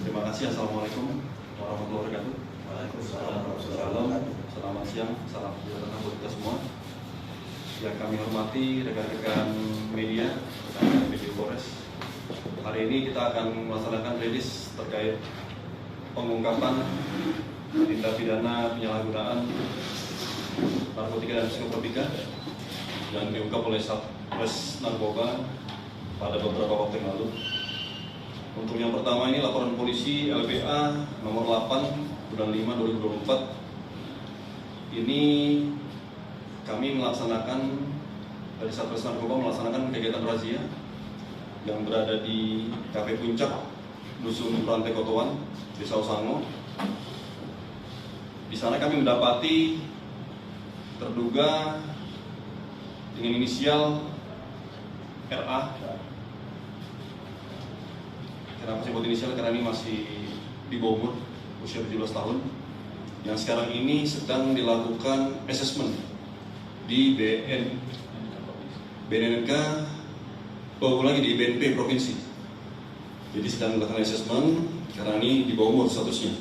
Terima kasih. Assalamualaikum warahmatullahi wabarakatuh. Waalaikumsalam. Selamat siang, salam sejahtera buat kita semua. Yang kami hormati rekan-rekan media, rekan-rekan media Polres. Hari ini kita akan melaksanakan rilis terkait pengungkapan tindak pidana penyalahgunaan narkotika dan psikotropika yang diungkap oleh Satres Narkoba pada beberapa waktu yang lalu. Untuk yang pertama ini laporan polisi LPA nomor 8 bulan 5 2024. Ini kami melaksanakan dari Satres Narkoba melaksanakan kegiatan razia yang berada di Kafe Puncak, Dusun Rantai Kotoan, Desa Usango. Di sana kami mendapati terduga dengan inisial RA. Kenapa saya buat inisial? Karena ini masih di bawah umur, usia 17 tahun, yang sekarang ini sedang dilakukan asesmen di BNNK, di BNP Provinsi. Jadi sedang dilakukan asesmen karena ini di bawah umur statusnya.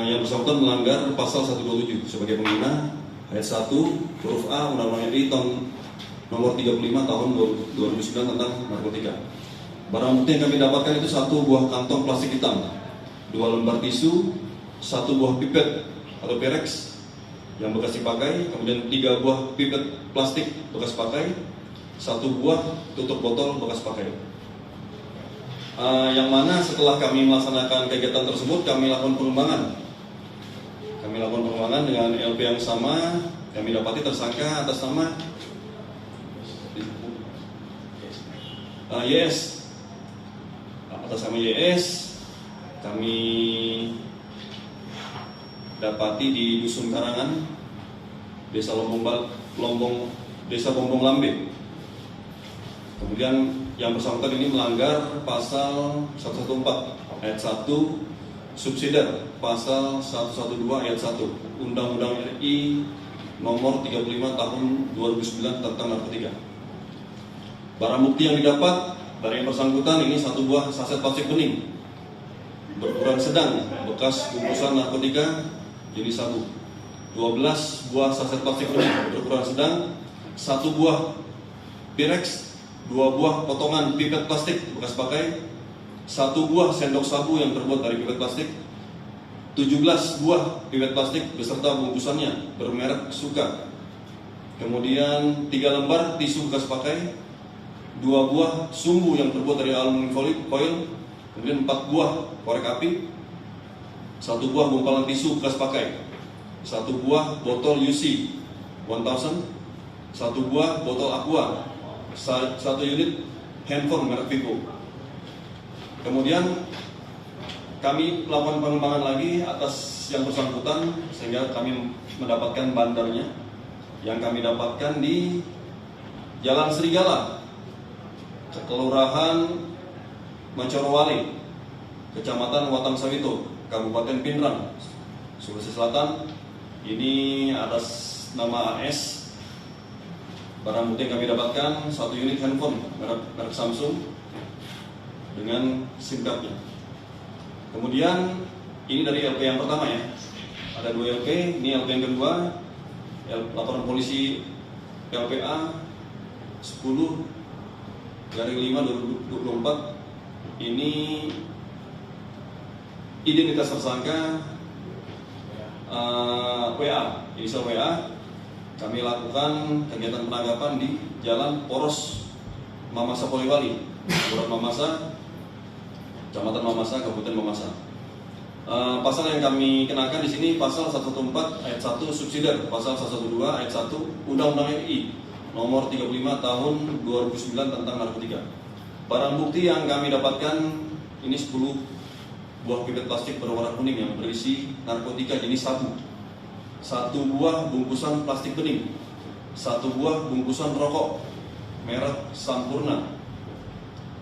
Yang bersangkutan melanggar pasal 127 sebagai pengguna ayat 1 huruf A Undang-Undang RI tahun nomor 35 tahun 2009 tentang narkotika. Barang bukti yang kami dapatkan itu 1 buah kantong plastik hitam, 2 lembar tisu, 1 buah pipet atau Pyrex yang bekas dipakai, kemudian 3 buah pipet plastik bekas pakai, 1 buah tutup botol bekas pakai. Yang mana setelah kami melaksanakan kegiatan tersebut, kami lakukan pengembangan. Kami lakukan pengembangan dengan LP yang sama, kami dapati tersangka atas nama YS. Atas nama YS, kami dapati di Dusun Karangan, Desa Desa Bombong Lambe. Kemudian yang bersangkutan ini melanggar pasal 114 ayat 1 subsidiar pasal 112 ayat 1 Undang-Undang RI nomor 35 tahun 2009 tentang narkotika. Barang bukti yang didapat dari yang bersangkutan ini 1 buah saset plastik bening berukuran sedang bekas bungkusan narkotika jenis sabu, 12 buah saset plastik bening berukuran sedang, 1 buah Pyrex, 2 buah potongan pipet plastik bekas pakai, 1 buah sendok sabu yang terbuat dari pipet plastik, 17 buah pipet plastik beserta bungkusannya bermerek Suka, kemudian 3 lembar tisu bekas pakai, 2 buah sumbu yang terbuat dari aluminium foil, kemudian 4 buah korek api, 1 buah gumpalan tisu bekas pakai, 1 buah botol UC 1000, 1 buah botol Aqua, 1 unit handphone merek Vivo. Kemudian kami melakukan pengembangan lagi atas yang bersangkutan sehingga kami mendapatkan bandarnya yang kami dapatkan di Jalan Serigala, Kelurahan Mancorowali, Kecamatan Watang Sawito, Kabupaten Pindrang, Sulawesi Selatan. Ini atas nama AS. Barang bukti yang kami dapatkan 1 unit handphone merek Samsung dengan SIM cardnya. Kemudian ini dari LP yang pertama ya, ada 2 LP. Ini LP yang kedua, laporan polisi LPA 10/5/2024. Ini identitas tersangka WA, inisial WA. Kami lakukan kegiatan penangkapan di Jalan Poros Mamasa Polewali, Kelurahan Mamasa, Kecamatan Mamasa, Kabupaten Mamasa. Pasal yang kami kenakan di sini pasal 114 ayat 1 subsidiar, pasal 112 ayat 1 Undang-Undang RI nomor 35 tahun 2009 tentang narkotika. Barang bukti yang kami dapatkan ini 10 buah pipet plastik berwarna kuning yang berisi narkotika jenis sabu, 1 buah bungkusan plastik bening, 1 buah bungkusan rokok merek Sampurna,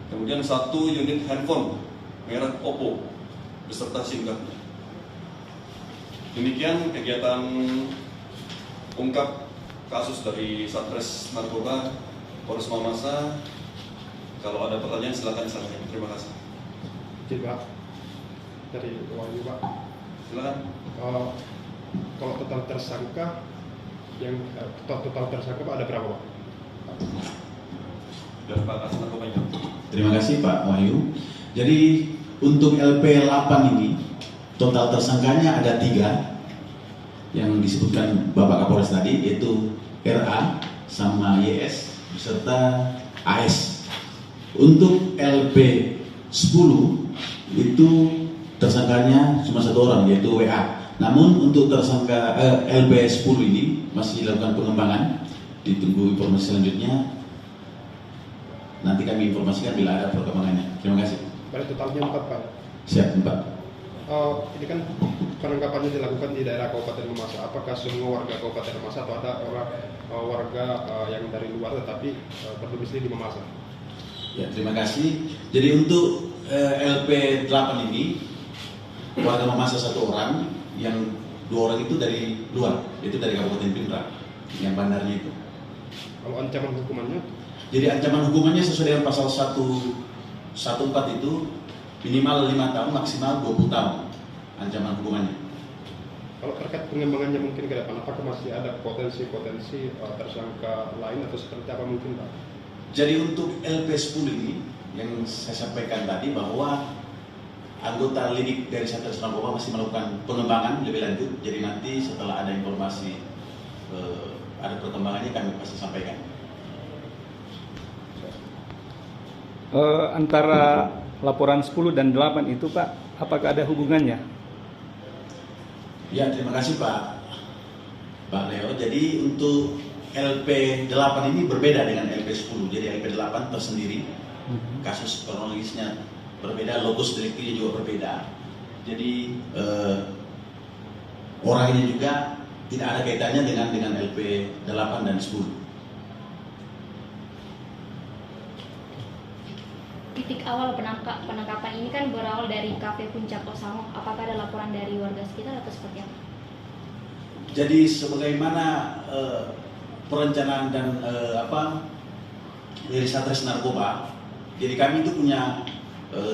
kemudian 1 unit handphone merek Oppo beserta SIM card. Demikian kegiatan ungkap kasus dari Satres Narkoba Polres Mamasa. Kalau ada pertanyaan silakan. Terima kasih. Pak, dari Wahyu Pak. Silakan. Kalau total tersangka Pak ada berapa Pak? Dari Pak Kasih Narkobanya. Terima kasih Pak Wahyu. Jadi untuk LP8 ini total tersangkanya ada 3 yang disebutkan Bapak Kapolres tadi, yaitu RA sama YS beserta AS. Untuk LP10 itu tersangkanya cuma 1 orang, yaitu WA. Namun untuk tersangka LP10 ini masih dilakukan pengembangan, ditunggu informasi selanjutnya. Nanti kami informasikan bila ada perkembangannya. Terima kasih. Berarti totalnya 4 Pak. Siap 4. Ini kan penangkapannya dilakukan di daerah Kabupaten Mamasa. Apakah semua warga Kabupaten Mamasa atau ada orang warga yang dari luar tetapi berdomisili di Mamasa? Ya, terima kasih. Jadi untuk LP8 ini warga Mamasa 1 orang, yang 2 orang itu dari luar, itu dari Kabupaten Pindrang, yang bandarnya itu. Kalau ancaman hukumannya? Jadi ancaman hukumannya sesuai dengan pasal 114 itu minimal 5 tahun, maksimal 20 tahun ancaman hukumannya. Kalau terkait pengembangannya mungkin ke depan, apakah masih ada potensi-potensi tersangka lain atau seperti apa mungkin Pak? Jadi untuk LP10 ini yang saya sampaikan tadi bahwa anggota lidik dari Satres Narkoba masih melakukan pengembangan lebih lanjut. Jadi nanti setelah ada informasi ada perkembangannya kami pasti sampaikan. Antara laporan 10 dan 8 itu Pak, apakah ada hubungannya? Ya, terima kasih Pak Leo. Jadi untuk LP8 ini berbeda dengan LP10. Jadi LP8 tersendiri, kasus kronologisnya berbeda, lokus deliktinya juga berbeda. Jadi orangnya juga tidak ada kaitannya dengan LP8 dan 10. Titik awal penangkapan ini kan berawal dari kafe Puncak Osamo. Apakah ada laporan dari warga sekitar atau seperti apa? Jadi sebagaimana perencanaan dan dari Satres Narkoba, jadi kami itu punya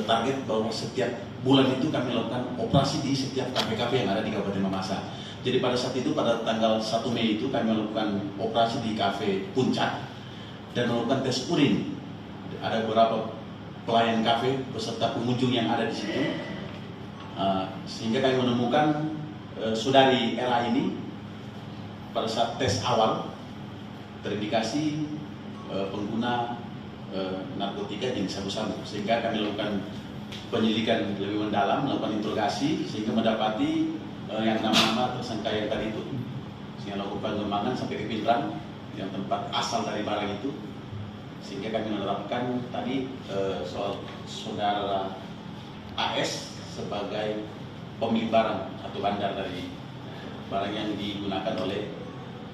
target bahwa setiap bulan itu kami lakukan operasi di setiap kafe-kafe yang ada di Kabupaten Mamasa. Jadi pada saat itu, pada tanggal 1 Mei itu kami melakukan operasi di kafe Puncak dan melakukan tes urin. Ada beberapa pelayan kafe beserta pengunjung yang ada di situ, sehingga kami menemukan saudari RA ini pada saat tes awal terindikasi pengguna narkotika jenis sabu-sabu, sehingga kami lakukan penyelidikan lebih mendalam, melakukan interogasi sehingga mendapati yang nama-nama tersangka yang tadi itu, sehingga lakukan pengembangan sampai ke Pindrang yang tempat asal dari barang itu. Sehingga kami menerapkan tadi soal saudara AS sebagai pemilik barang atau bandar dari barang yang digunakan oleh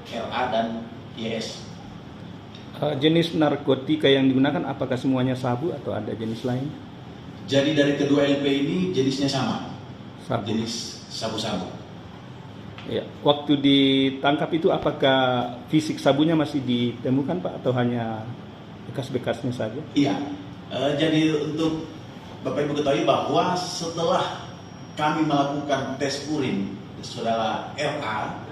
RA dan YS. Jenis narkotika yang digunakan apakah semuanya sabu atau ada jenis lain? Jadi dari kedua LP ini jenisnya sama, Sabu. jenis sabu-sabu. Ya. Waktu ditangkap itu apakah fisik sabunya masih ditemukan Pak atau hanya bekas-bekasnya saja? Iya, jadi untuk Bapak Ibu ketahui bahwa setelah kami melakukan tes urin saudara RA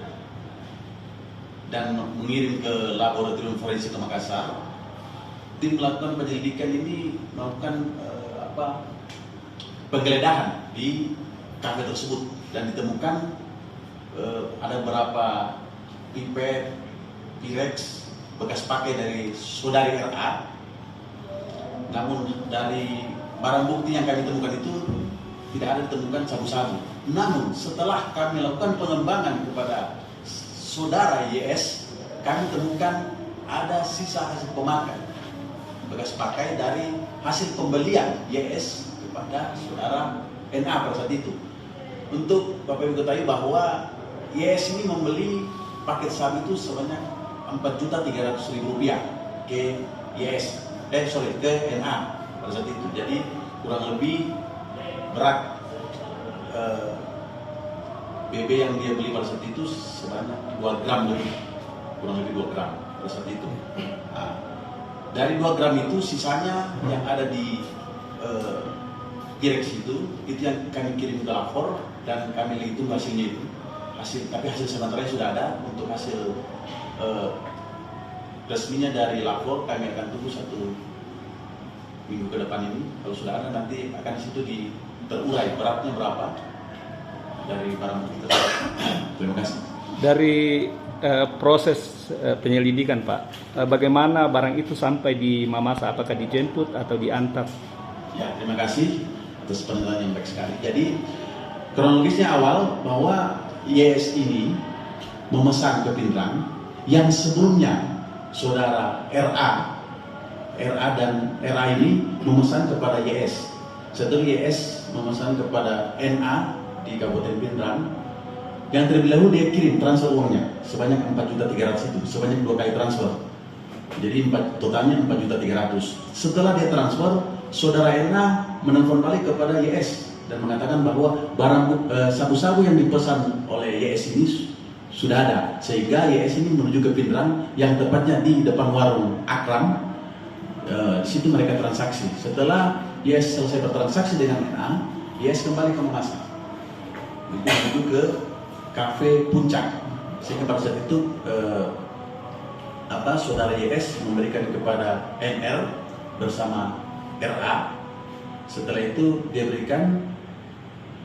dan mengirim ke laboratorium forensik ke Makassar, tim melakukan penyelidikan ini melakukan penggeledahan di kafe tersebut dan ditemukan ada beberapa pipet, pirex bekas pakai dari saudari RA. Namun dari barang bukti yang kami temukan itu tidak ada ditemukan sabu-sabu. Namun setelah kami lakukan pengembangan kepada saudara YS, kami temukan ada sisa hasil pemakai bekas pakai dari hasil pembelian YS kepada saudara NA pada saat itu. Untuk Bapak Ibu ketahui bahwa YS ini membeli paket sabu itu sebanyak Rp4.300.000 ke YS, ke NA pada saat itu. Jadi kurang lebih berat BB yang dia beli pada saat itu sebanyak 2 gram lebih, kurang lebih 2 gram pada saat itu. Nah, dari 2 gram itu sisanya yang ada di Pirex itu yang kami kirim ke lapor dan kami hitung hasilnya itu. Tapi hasil sementara sudah ada. Untuk hasil resminya dari lapor kami akan tunggu 1 minggu ke depan ini. Kalau sudah ada nanti akan disitu terurai beratnya berapa dari barang bukti tersebut. Terima kasih. Dari proses penyelidikan Pak, bagaimana barang itu sampai di Mamasa? Apakah dijemput atau diantar? Ya, terima kasih atas penjelasan yang baik sekali. Jadi kronologisnya awal bahwa YS ini memesan ke Pindrang yang sebelumnya saudara RA dan RA ini memesan kepada YS. Setelah YS memesan kepada NA di Kabupaten Pindrang, yang terlebih dahulu dia kirim transfer uangnya sebanyak 4.300.000 itu, sebanyak 2 kali transfer. Jadi totalnya 4.300.000. Setelah dia transfer, saudara NA menelpon balik kepada YS dan mengatakan bahwa barang sabu-sabu yang dipesan oleh YS ini sudah ada, sehingga YS ini menuju ke Pindrang yang tepatnya di depan warung Akram. Di situ mereka transaksi. Setelah YS selesai bertransaksi dengan NA, YS kembali ke Mamasa, menuju ke kafe Puncak, sehingga pada saat itu saudara YS memberikan kepada NR bersama RA. Setelah itu dia berikan,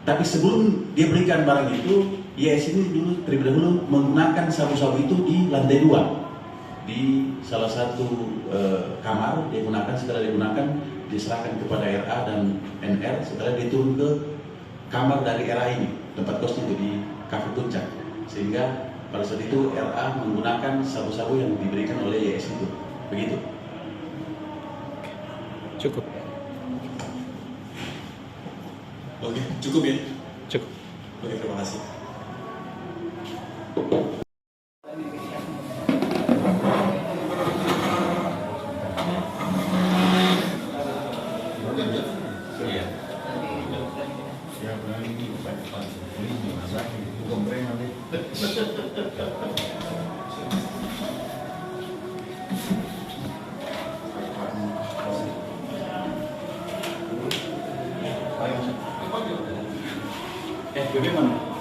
tapi sebelum dia berikan barang itu, YS ini terlebih dahulu menggunakan sabu-sabu itu di lantai 2 di salah satu kamar. Dia gunakan, setelah digunakan diserahkan kepada RA dan NR. Setelah dia turun ke kamar dari RA ini, tempat kosnya itu di kafe Puncak, sehingga pada saat itu RA menggunakan sabu-sabu yang diberikan oleh YS itu. Begitu. Cukup. Oke, cukup ya? Cukup. Oke, terima kasih. BB mana?